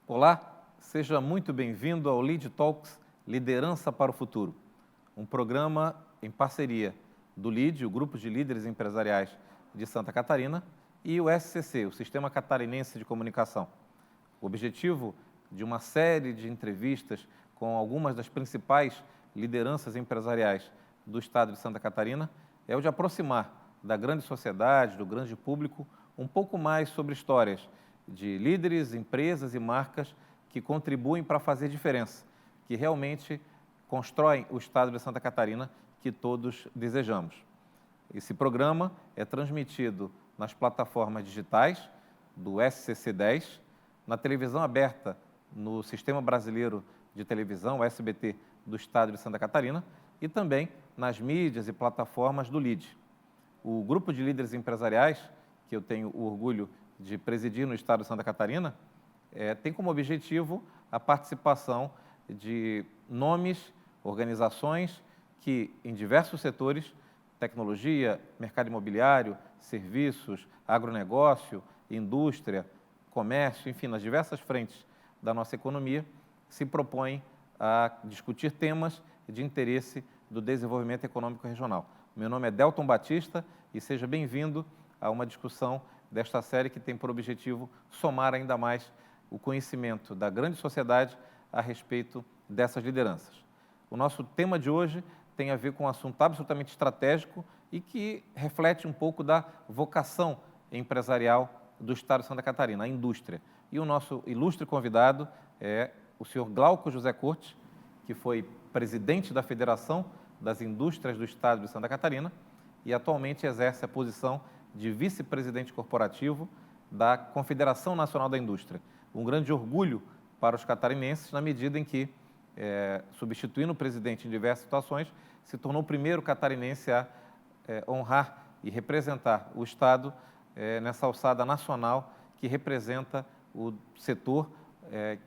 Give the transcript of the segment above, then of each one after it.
Olá, seja muito bem-vindo ao Lead Talks Liderança para o Futuro, um programa em parceria do LEAD, o Grupo de Líderes Empresariais de Santa Catarina, e o SCC, o Sistema Catarinense de Comunicação. O objetivo de uma série de entrevistas com algumas das principais lideranças empresariais do estado de Santa Catarina é o de aproximar da grande sociedade, do grande público, um pouco mais sobre histórias de líderes, empresas e marcas que contribuem para fazer diferença, que realmente constroem o estado de Santa Catarina que todos desejamos. Esse programa é transmitido nas plataformas digitais do SCC 10, na televisão aberta no Sistema Brasileiro de Televisão, o SBT, do estado de Santa Catarina, e também nas mídias e plataformas do LEAD. O grupo de líderes empresariais, que eu tenho o orgulho de presidir no estado de Santa Catarina, tem como objetivo a participação de nomes, organizações que, em diversos setores, tecnologia, mercado imobiliário, serviços, agronegócio, indústria, comércio, enfim, nas diversas frentes da nossa economia, se propõem a discutir temas de interesse do desenvolvimento econômico regional. Meu nome é Delton Batista e seja bem-vindo a uma discussão desta série que tem por objetivo somar ainda mais o conhecimento da grande sociedade a respeito dessas lideranças. O nosso tema de hoje tem a ver com um assunto absolutamente estratégico e que reflete um pouco da vocação empresarial do estado de Santa Catarina, a indústria. E o nosso ilustre convidado é o senhor Glauco José Cortes, que foi presidente da Federação das Indústrias do estado de Santa Catarina e atualmente exerce a posição de vice-presidente corporativo da Confederação Nacional da Indústria. Um grande orgulho para os catarinenses, na medida em que, substituindo o presidente em diversas situações, se tornou o primeiro catarinense a honrar e representar o Estado nessa alçada nacional que representa o setor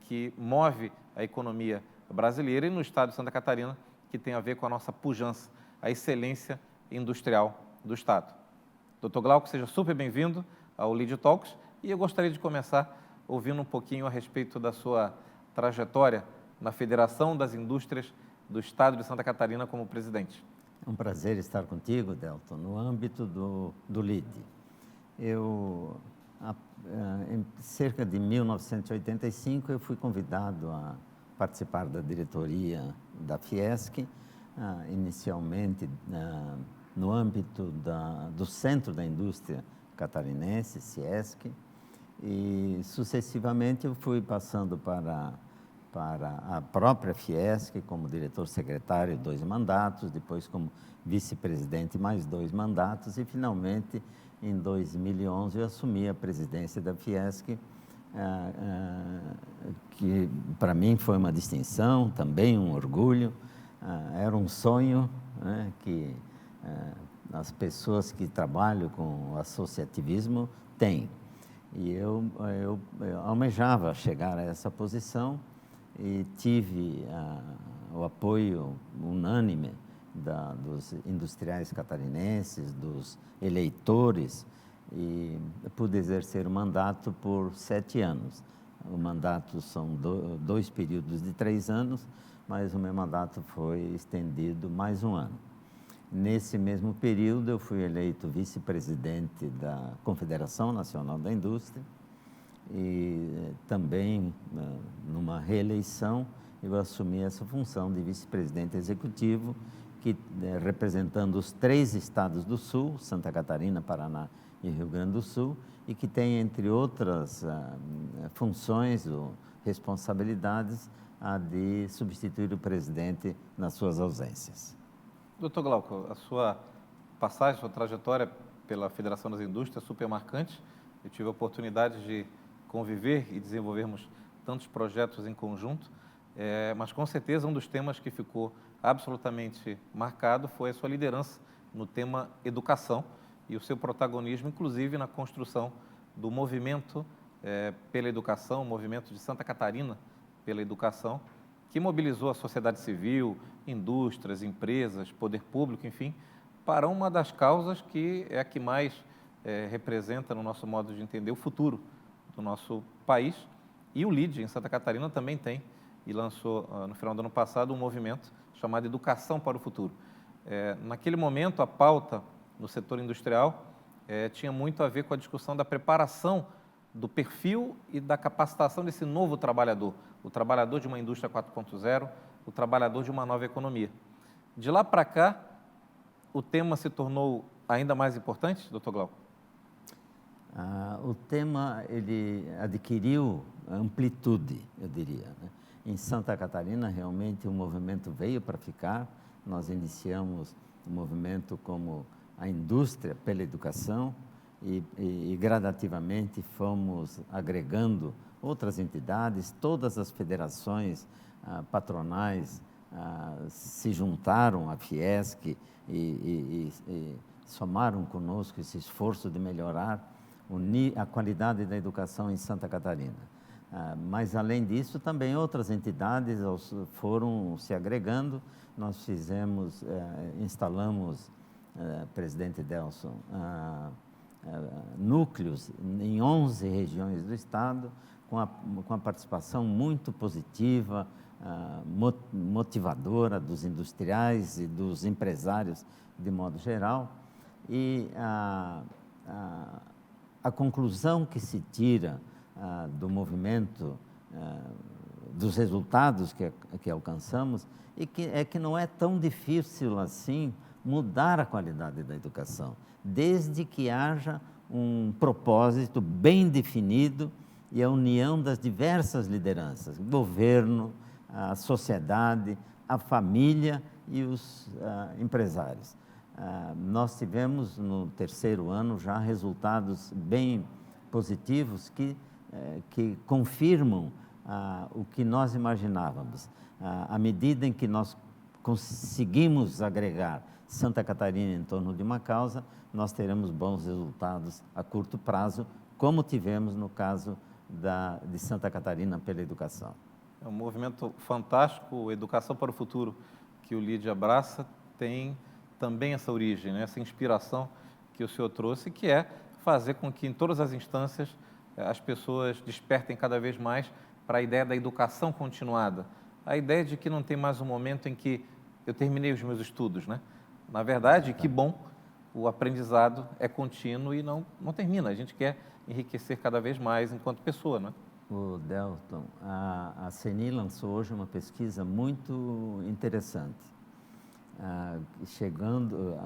que move a economia brasileira e no Estado de Santa Catarina, que tem a ver com a nossa pujança, a excelência industrial do Estado. Dr. Glauco, seja super bem-vindo ao Lead Talks e eu gostaria de começar ouvindo um pouquinho a respeito da sua trajetória na Federação das Indústrias do Estado de Santa Catarina como presidente. É um prazer estar contigo, Delton, no âmbito do LEAD. Em cerca de 1985, eu fui convidado a participar da diretoria da Fiesc, inicialmente no âmbito do Centro da Indústria Catarinense, CIESC, e sucessivamente eu fui passando para a própria Fiesc como diretor-secretário 2 mandatos, depois como vice-presidente mais 2 mandatos e finalmente em 2011 eu assumi a presidência da Fiesc, que para mim foi uma distinção, também um orgulho, era um sonho, né, que as pessoas que trabalham com associativismo têm. E eu almejava chegar a essa posição e tive o apoio unânime dos industriais catarinenses, dos eleitores, e pude exercer o mandato por 7 anos. O mandato são 2 períodos de 3 anos, mas o meu mandato foi estendido mais 1 ano. Nesse mesmo período, eu fui eleito vice-presidente da Confederação Nacional da Indústria e também, numa reeleição, eu assumi essa função de vice-presidente executivo, representando os 3 estados do Sul, Santa Catarina, Paraná e Rio Grande do Sul, e que tem, entre outras funções ou responsabilidades, a de substituir o presidente nas suas ausências. Doutor Glauco, a sua passagem, a sua trajetória pela Federação das Indústrias é super marcante. Eu tive a oportunidade de conviver e desenvolvermos tantos projetos em conjunto, mas com certeza um dos temas que ficou absolutamente marcado foi a sua liderança no tema educação e o seu protagonismo, inclusive, na construção do movimento pela educação, o movimento de Santa Catarina pela educação, que mobilizou a sociedade civil, indústrias, empresas, poder público, enfim, para uma das causas que é a que mais representa, no nosso modo de entender, o futuro do nosso país E o LEAD, em Santa Catarina, também tem, e lançou no final do ano passado, um movimento chamado Educação para o Futuro. Naquele momento, a pauta no setor industrial tinha muito a ver com a discussão da preparação do perfil e da capacitação desse novo trabalhador, o trabalhador de uma indústria 4.0, o trabalhador de uma nova economia. De lá para cá, o tema se tornou ainda mais importante, Dr. Glauco? O tema ele adquiriu amplitude, eu diria, né? Em Santa Catarina, realmente, o movimento veio para ficar. Nós iniciamos o movimento como a indústria pela educação e gradativamente fomos agregando outras entidades, todas as federações patronais se juntaram à Fiesc e somaram conosco esse esforço de melhorar a qualidade da educação em Santa Catarina. Mas, além disso, também outras entidades foram se agregando. Nós instalamos, presidente Delson, núcleos em 11 regiões do estado, com a participação muito positiva, motivadora dos industriais e dos empresários de modo geral. E a conclusão que se tira do movimento, dos resultados que alcançamos, é que não é tão difícil assim mudar a qualidade da educação, desde que haja um propósito bem definido e a união das diversas lideranças, governo, a sociedade, a família e os empresários. Nós tivemos no 3º ano já resultados bem positivos que confirmam o que nós imaginávamos. À medida em que nós conseguimos agregar Santa Catarina em torno de uma causa, nós teremos bons resultados a curto prazo, como tivemos no caso de Santa Catarina pela educação. É um movimento fantástico, Educação para o Futuro, que o LEAD abraça, tem também essa origem, né? Essa inspiração que o senhor trouxe, que é fazer com que em todas as instâncias as pessoas despertem cada vez mais para a ideia da educação continuada, a ideia de que não tem mais um momento em que eu terminei os meus estudos, né? Na verdade, que bom, o aprendizado é contínuo e não termina. A gente quer enriquecer cada vez mais enquanto pessoa, né? O Delton, a CENI lançou hoje uma pesquisa muito interessante.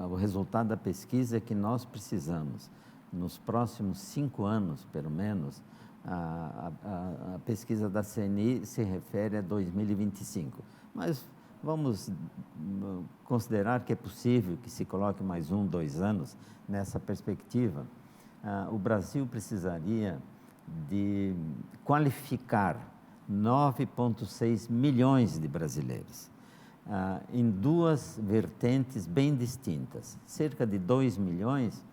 O resultado da pesquisa é que nós precisamos, nos próximos 5 anos, pelo menos, a pesquisa da CENI se refere a 2025. Mas vamos considerar que é possível que se coloque mais 1, 2 anos nessa perspectiva. O Brasil precisaria de qualificar 9,6 milhões de brasileiros em 2 vertentes bem distintas. Cerca de 2 milhões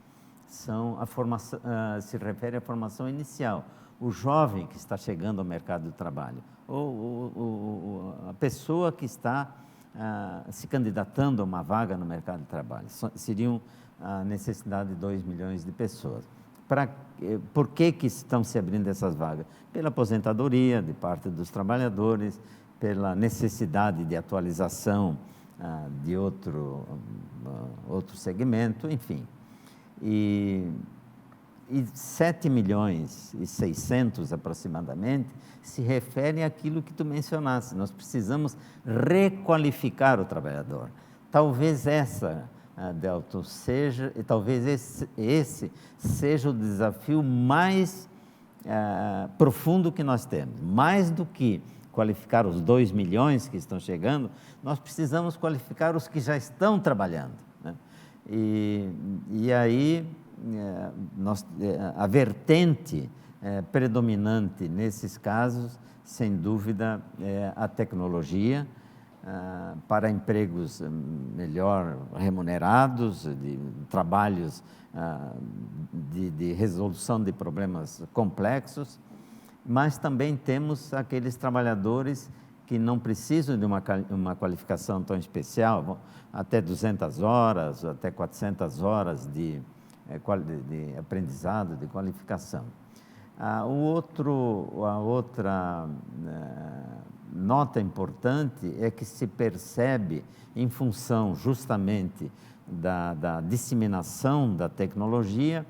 se refere à formação inicial, o jovem que está chegando ao mercado de trabalho, ou a pessoa que está se candidatando a uma vaga no mercado de trabalho. Seriam a necessidade de 2 milhões de pessoas. Por que estão se abrindo essas vagas? Pela aposentadoria de parte dos trabalhadores, pela necessidade de atualização de outro segmento, enfim. E 7 milhões e 600 aproximadamente se referem àquilo que tu mencionaste. Nós precisamos requalificar o trabalhador. Talvez Delton, talvez esse seja o desafio mais profundo que nós temos. Mais do que qualificar os 2 milhões que estão chegando, nós precisamos qualificar os que já estão trabalhando, né? E aí, a vertente predominante nesses casos, sem dúvida, é a tecnologia, para empregos melhor remunerados, de trabalhos de resolução de problemas complexos, mas também temos aqueles trabalhadores que não precisam de uma qualificação tão especial, até 200 horas, até 400 horas de aprendizado, de qualificação. A outra nota importante é que se percebe, em função justamente da disseminação da tecnologia,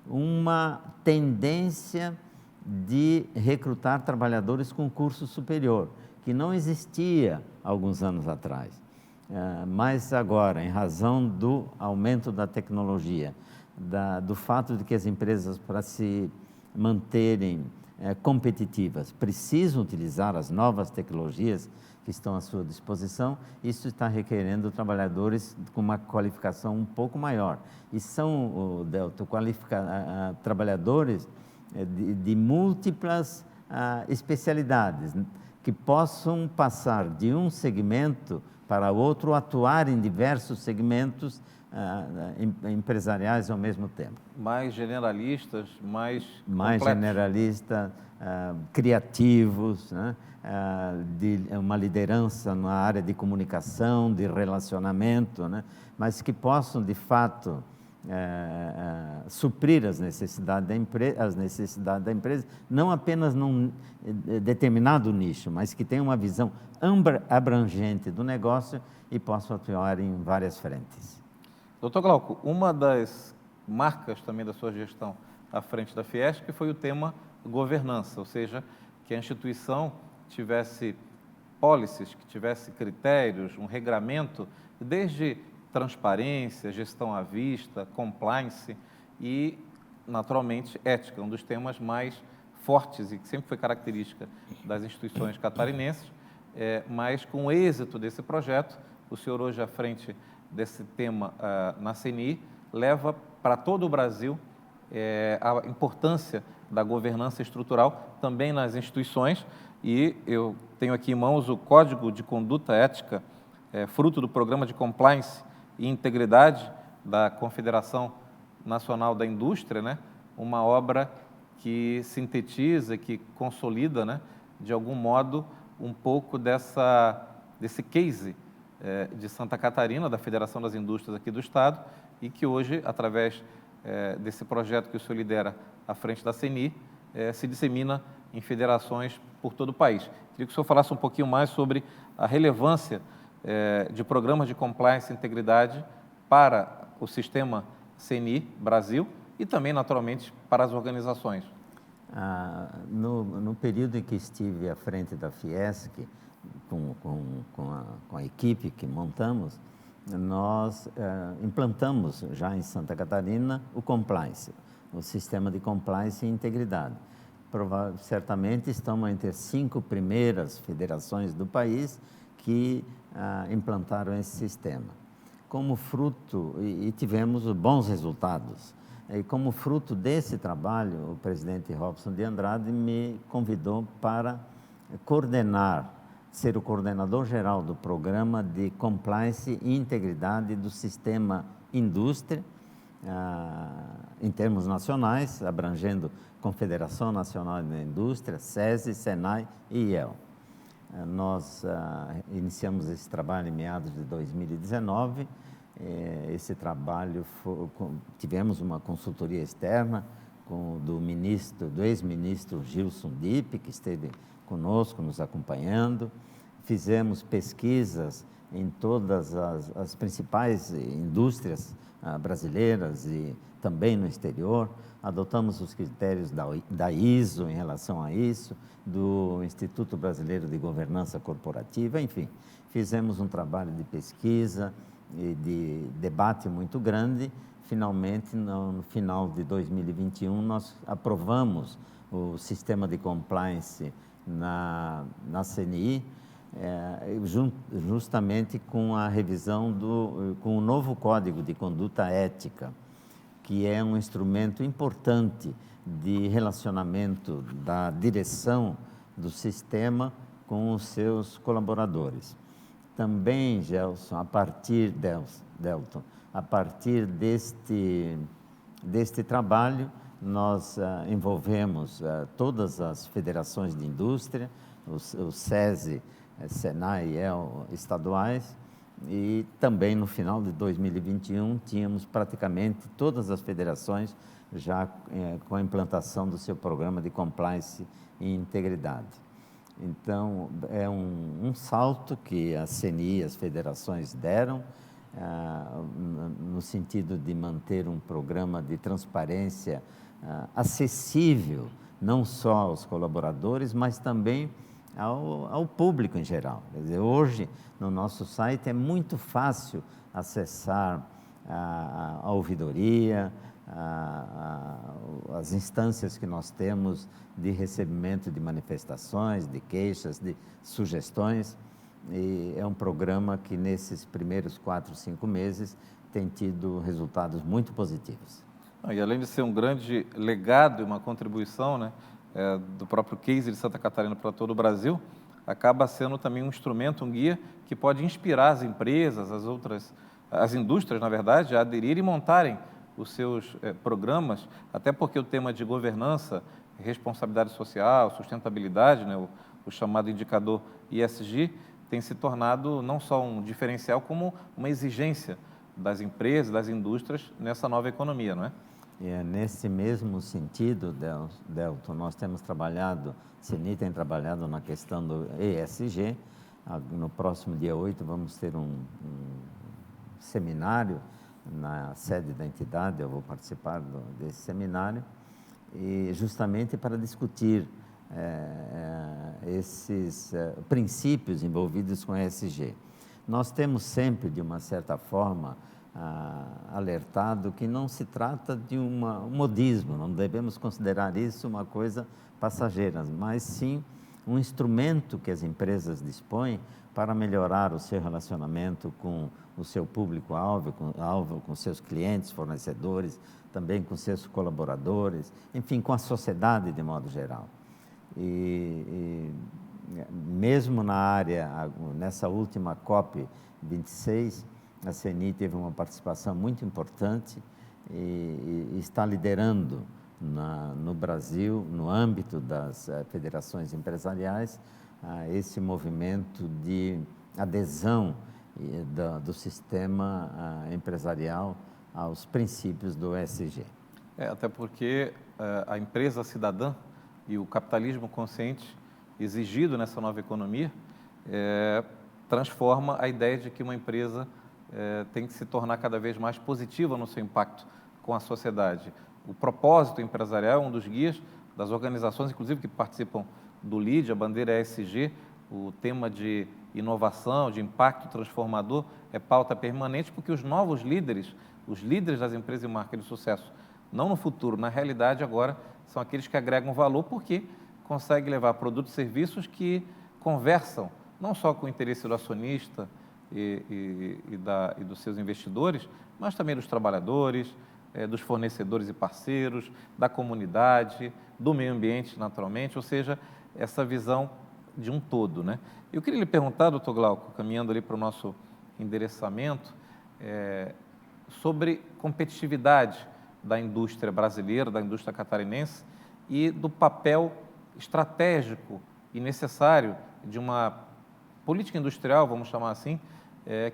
uma tendência de recrutar trabalhadores com curso superior, que não existia alguns anos atrás. Mas agora, em razão do aumento da tecnologia, do fato de que as empresas, para se manterem competitivas, precisam utilizar as novas tecnologias que estão à sua disposição, isso está requerendo trabalhadores com uma qualificação um pouco maior. E são, Delto, trabalhadores de múltiplas especialidades, que possam passar de um segmento para outro, atuar em diversos segmentos empresariais ao mesmo tempo. Mais generalistas, mais generalistas, criativos, né? De uma liderança na área de comunicação, de relacionamento, né? Mas que possam, de fato, suprir as necessidades da empresa, não apenas num determinado nicho, mas que tenham uma visão abrangente do negócio e possam atuar em várias frentes. Doutor Glauco, uma das marcas também da sua gestão à frente da Fiesc foi o tema governança, ou seja, que a instituição tivesse policies, que tivesse critérios, um regramento, desde transparência, gestão à vista, compliance e, naturalmente, ética, um dos temas mais fortes e que sempre foi característica das instituições catarinenses, mas com o êxito desse projeto, o senhor hoje à frente desse tema na CNI, leva para todo o Brasil a importância da governança estrutural também nas instituições, e eu tenho aqui em mãos o Código de Conduta Ética, fruto do Programa de Compliance e Integridade da Confederação Nacional da Indústria, né? Uma obra que sintetiza, que consolida, né, de algum modo, um pouco desse case de Santa Catarina, da Federação das Indústrias aqui do Estado, e que hoje, através desse projeto que o senhor lidera à frente da CNI, se dissemina em federações por todo o país. Queria que o senhor falasse um pouquinho mais sobre a relevância de programas de compliance e integridade para o sistema CNI Brasil e também, naturalmente, para as organizações. No período em que estive à frente da Fiesc, com a equipe que montamos, nós implantamos já em Santa Catarina o compliance, o sistema de compliance e integridade. Certamente estamos entre as 5 primeiras federações do país que implantaram esse sistema. Como fruto, e tivemos bons resultados, e como fruto desse trabalho, o presidente Robson de Andrade me convidou para ser o coordenador geral do programa de compliance e integridade do sistema indústria, em termos nacionais, abrangendo Confederação Nacional da Indústria, SESI, SENAI e IEL. Nós iniciamos esse trabalho em meados de 2019. Esse trabalho tivemos uma consultoria externa do ex-ministro Gilson Dipp, que esteve conosco, nos acompanhando. Fizemos pesquisas em todas as principais indústrias brasileiras e também no exterior. Adotamos os critérios da ISO em relação a isso, do Instituto Brasileiro de Governança Corporativa, enfim. Fizemos um trabalho de pesquisa e de debate muito grande. Finalmente, no final de 2021, nós aprovamos o sistema de compliance na CNI, justamente com a revisão com o novo Código de Conduta Ética, que é um instrumento importante de relacionamento da direção do sistema com os seus colaboradores. Também, Gelson, Delton, a partir deste trabalho, nós envolvemos todas as federações de indústria, os SESI, SENAI e IEL estaduais, e também no final de 2021 tínhamos praticamente todas as federações já com a implantação do seu programa de compliance e integridade. Então, é um salto que a CNI e as federações deram, no sentido de manter um programa de transparência acessível, não só aos colaboradores, mas também ao público em geral. Quer dizer, hoje, no nosso site, é muito fácil acessar a ouvidoria, as instâncias que nós temos de recebimento de manifestações, de queixas, de sugestões. E é um programa que, nesses primeiros 4, 5 meses, tem tido resultados muito positivos. E além de ser um grande legado e uma contribuição, né, do próprio case de Santa Catarina para todo o Brasil, acaba sendo também um instrumento, um guia, que pode inspirar as empresas, as indústrias, na verdade, a aderirem e montarem os seus programas, até porque o tema de governança, responsabilidade social, sustentabilidade, né, o chamado indicador ESG, tem se tornado não só um diferencial, como uma exigência das empresas, das indústrias, nessa nova economia, não é? E é nesse mesmo sentido, Delton, nós temos trabalhado, a CNI tem trabalhado na questão do ESG. No próximo dia 8 vamos ter um seminário na sede da entidade, eu vou participar desse seminário, e justamente para discutir esses princípios envolvidos com ESG. Nós temos sempre, de uma certa forma, alertado que não se trata de um modismo, não devemos considerar isso uma coisa passageira, mas sim um instrumento que as empresas dispõem para melhorar o seu relacionamento com o seu público-alvo, com seus clientes, fornecedores, também com seus colaboradores, enfim, com a sociedade de modo geral. E mesmo na área, nessa última COP26, a CNI teve uma participação muito importante e está liderando no Brasil, no âmbito das federações empresariais, esse movimento de adesão do sistema empresarial aos princípios do ESG. Até porque a empresa cidadã e o capitalismo consciente exigido nessa nova economia transforma a ideia de que uma empresa tem que se tornar cada vez mais positiva no seu impacto com a sociedade. O propósito empresarial é um dos guias das organizações, inclusive, que participam do LEED, a bandeira ESG, o tema de inovação, de impacto transformador, é pauta permanente, porque os novos líderes, os líderes das empresas e marcas de sucesso, não no futuro, na realidade agora, são aqueles que agregam valor, porque conseguem levar produtos e serviços que conversam não só com o interesse do acionista e dos seus investidores, mas também dos trabalhadores, dos fornecedores e parceiros, da comunidade, do meio ambiente, naturalmente, ou seja, essa visão de um todo, né? Eu queria lhe perguntar, doutor Glauco, caminhando ali para o nosso endereçamento, sobre competitividade da indústria brasileira, da indústria catarinense e do papel estratégico e necessário de uma política industrial, vamos chamar assim,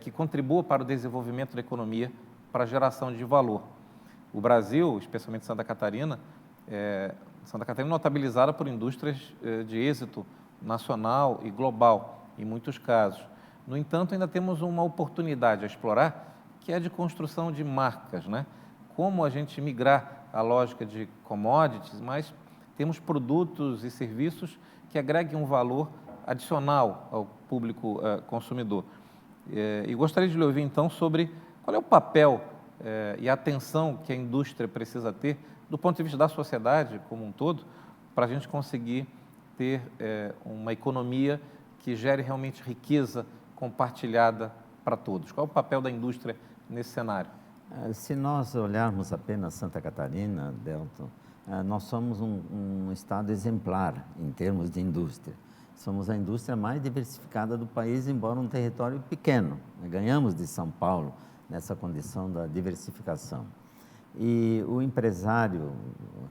que contribua para o desenvolvimento da economia, para a geração de valor. O Brasil, especialmente Santa Catarina, é notabilizada por indústrias de êxito nacional e global, em muitos casos. No entanto, ainda temos uma oportunidade a explorar, que é a de construção de marcas, né? Como a gente migrar à lógica de commodities, mas temos produtos e serviços que agreguem um valor adicional ao público consumidor. E gostaria de lhe ouvir, então, sobre qual é o papel e a atenção que a indústria precisa ter, do ponto de vista da sociedade como um todo, para a gente conseguir ter uma economia que gere realmente riqueza compartilhada para todos. Qual é o papel da indústria nesse cenário? Se nós olharmos apenas Santa Catarina, Delton, nós somos um estado exemplar em termos de indústria. Somos a indústria mais diversificada do país, embora um território pequeno. Ganhamos de São Paulo nessa condição da diversificação. E o empresário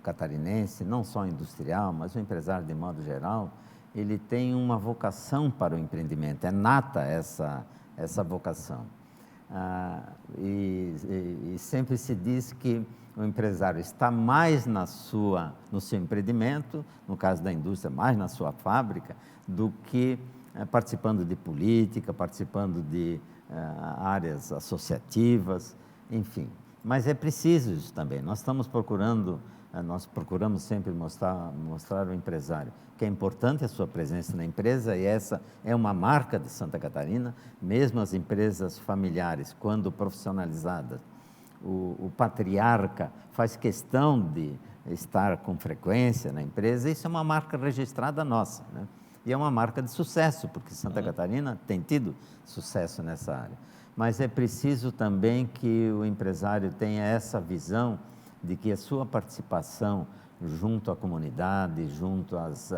catarinense, não só industrial, mas o empresário de modo geral, ele tem uma vocação para o empreendimento, é nata essa vocação. E sempre se diz que o empresário está mais no seu empreendimento, no caso da indústria, mais na sua fábrica, do que participando de política, participando de áreas associativas, enfim. Mas é preciso isso também. Nós procuramos sempre mostrar ao empresário que é importante a sua presença na empresa, e essa é uma marca de Santa Catarina. Mesmo as empresas familiares, quando profissionalizadas, o patriarca faz questão de estar com frequência na empresa. Isso é uma marca registrada nossa, né? E é uma marca de sucesso, porque Santa Catarina tem tido sucesso nessa área. Mas é preciso também que o empresário tenha essa visão de que a sua participação junto à comunidade, junto às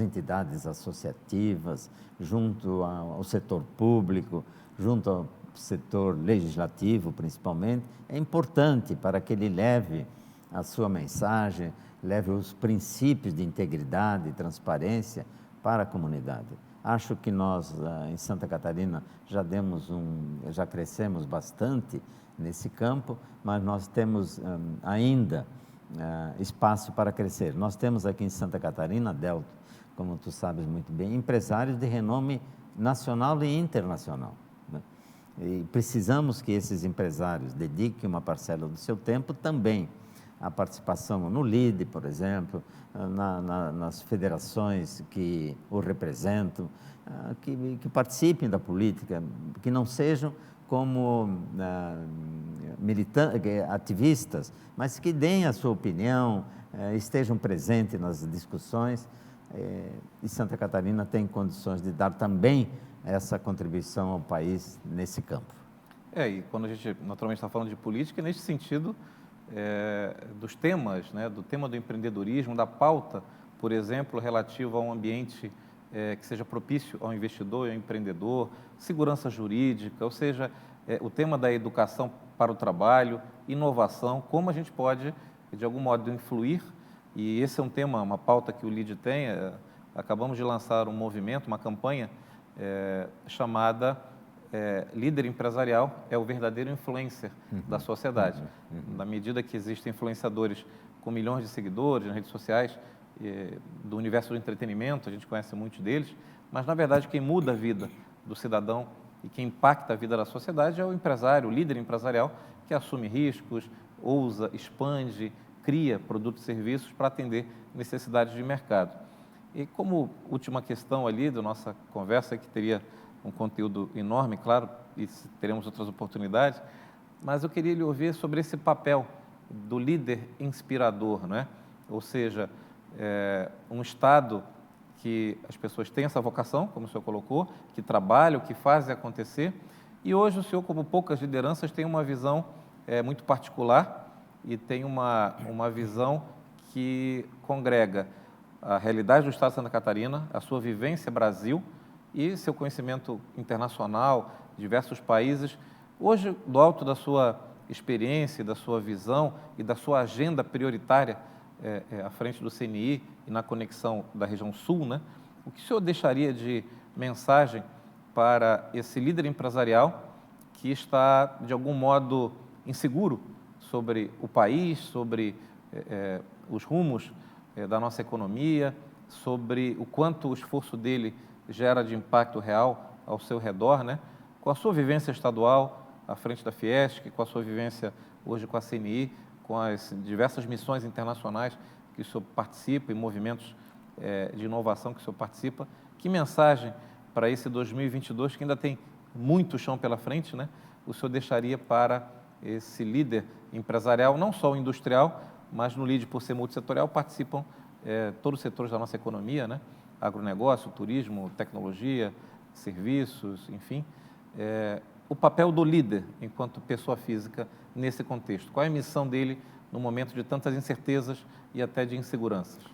entidades associativas, junto ao setor público, junto ao setor legislativo, principalmente, é importante para que ele leve a sua mensagem, leve os princípios de integridade e transparência para a comunidade. Acho que nós, em Santa Catarina, já crescemos bastante nesse campo, mas nós temos ainda espaço para crescer. Nós temos aqui em Santa Catarina, Delton, como tu sabes muito bem, empresários de renome nacional e internacional, né? E precisamos que esses empresários dediquem uma parcela do seu tempo também à participação no LIDE, por exemplo, nas federações que o representam, que participem da política, que não sejam como ativistas, mas que deem a sua opinião, estejam presentes nas discussões, e Santa Catarina tem condições de dar também essa contribuição ao país nesse campo. E quando a gente naturalmente está falando de política, nesse sentido, dos temas, né, do tema do empreendedorismo, da pauta, por exemplo, relativa a um ambiente que seja propício ao investidor e ao empreendedor, segurança jurídica, ou seja, o tema da educação para o trabalho, inovação, como a gente pode, de algum modo, influir, e esse é um tema, uma pauta que o LIDE tem. Acabamos de lançar um movimento, uma campanha chamada Líder Empresarial é o verdadeiro influencer da sociedade. Na medida que existem influenciadores com milhões de seguidores nas redes sociais, do universo do entretenimento, a gente conhece muitos deles, mas, na verdade, quem muda a vida do cidadão e quem impacta a vida da sociedade é o empresário, o líder empresarial, que assume riscos, ousa, expande, cria produtos e serviços para atender necessidades de mercado. E como última questão ali da nossa conversa, que teria um conteúdo enorme, claro, e teremos outras oportunidades, mas eu queria lhe ouvir sobre esse papel do líder inspirador, não é? Ou seja, um Estado que as pessoas têm essa vocação, como o senhor colocou, que trabalham, que fazem acontecer, e hoje o senhor, como poucas lideranças, tem uma visão muito particular e tem uma visão que congrega a realidade do Estado de Santa Catarina, a sua vivência Brasil e seu conhecimento internacional, diversos países. Hoje, do alto da sua experiência, da sua visão e da sua agenda prioritária à frente do CNI e na conexão da região sul, né? O que o senhor deixaria de mensagem para esse líder empresarial que está, de algum modo, inseguro sobre o país, sobre os rumos da nossa economia, sobre o quanto o esforço dele gera de impacto real ao seu redor, né? Com a sua vivência estadual à frente da Fiesc, com a sua vivência hoje com a CNI, com as diversas missões internacionais que o senhor participa e movimentos de inovação que o senhor participa, que mensagem para esse 2022, que ainda tem muito chão pela frente, né, o senhor deixaria para esse líder empresarial, não só o industrial, mas no LIDE, por ser multissetorial, participam todos os setores da nossa economia, né? Agronegócio, turismo, tecnologia, serviços, enfim. O papel do líder, enquanto pessoa física, nesse contexto. Qual é a missão dele no momento de tantas incertezas e até de inseguranças?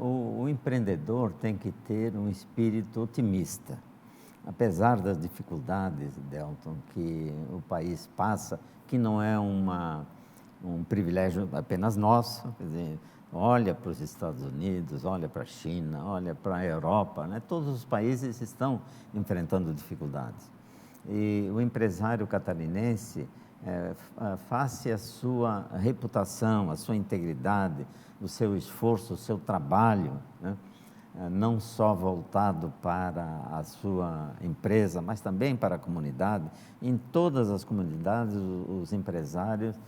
O empreendedor tem que ter um espírito otimista. Apesar das dificuldades, Delton, que o país passa, que não é um privilégio apenas nosso, quer dizer, olha para os Estados Unidos, olha para a China, olha para a Europa, né? Todos os países estão enfrentando dificuldades. E o empresário catarinense, face à sua reputação, à sua integridade, o seu esforço, o seu trabalho, né? Não só voltado para a sua empresa, mas também para a comunidade. Em todas as comunidades, os empresários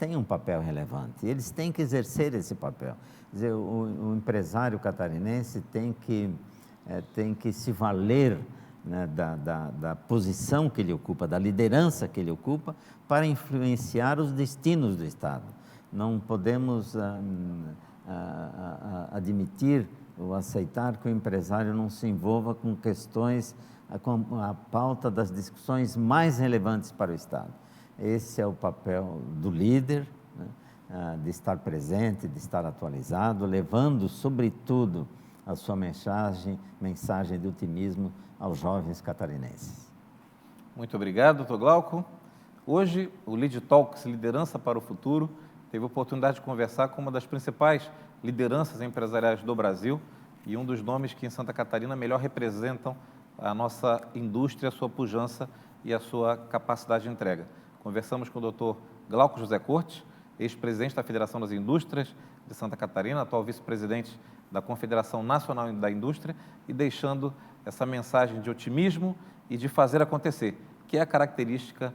têm um papel relevante. Eles têm que exercer esse papel. Quer dizer, o empresário catarinense tem que se valer, né, da posição que ele ocupa, da liderança que ele ocupa, para influenciar os destinos do Estado. Não podemos admitir ou aceitar que o empresário não se envolva com questões, com a pauta das discussões mais relevantes para o Estado. Esse é o papel do líder, né, de estar presente, de estar atualizado, levando, sobretudo, a sua mensagem de otimismo aos jovens catarinenses. Muito obrigado, Dr. Glauco. Hoje, o Lead Talks Liderança para o Futuro teve a oportunidade de conversar com uma das principais lideranças empresariais do Brasil e um dos nomes que em Santa Catarina melhor representam a nossa indústria, a sua pujança e a sua capacidade de entrega. Conversamos com o Dr. Glauco José Cortes, ex-presidente da Federação das Indústrias de Santa Catarina, atual vice-presidente da Confederação Nacional da Indústria, e deixando essa mensagem de otimismo e de fazer acontecer, que é a característica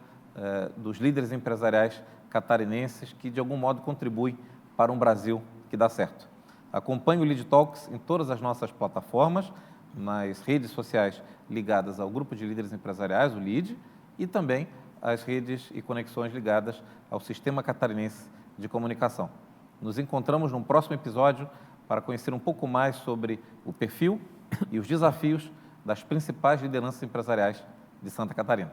dos líderes empresariais catarinenses que, de algum modo, contribuem para um Brasil que dá certo. Acompanhe o Lead Talks em todas as nossas plataformas, nas redes sociais ligadas ao Grupo de Líderes Empresariais, o LEAD, e também as redes e conexões ligadas ao Sistema Catarinense de Comunicação. Nos encontramos num próximo episódio para conhecer um pouco mais sobre o perfil e os desafios das principais lideranças empresariais de Santa Catarina.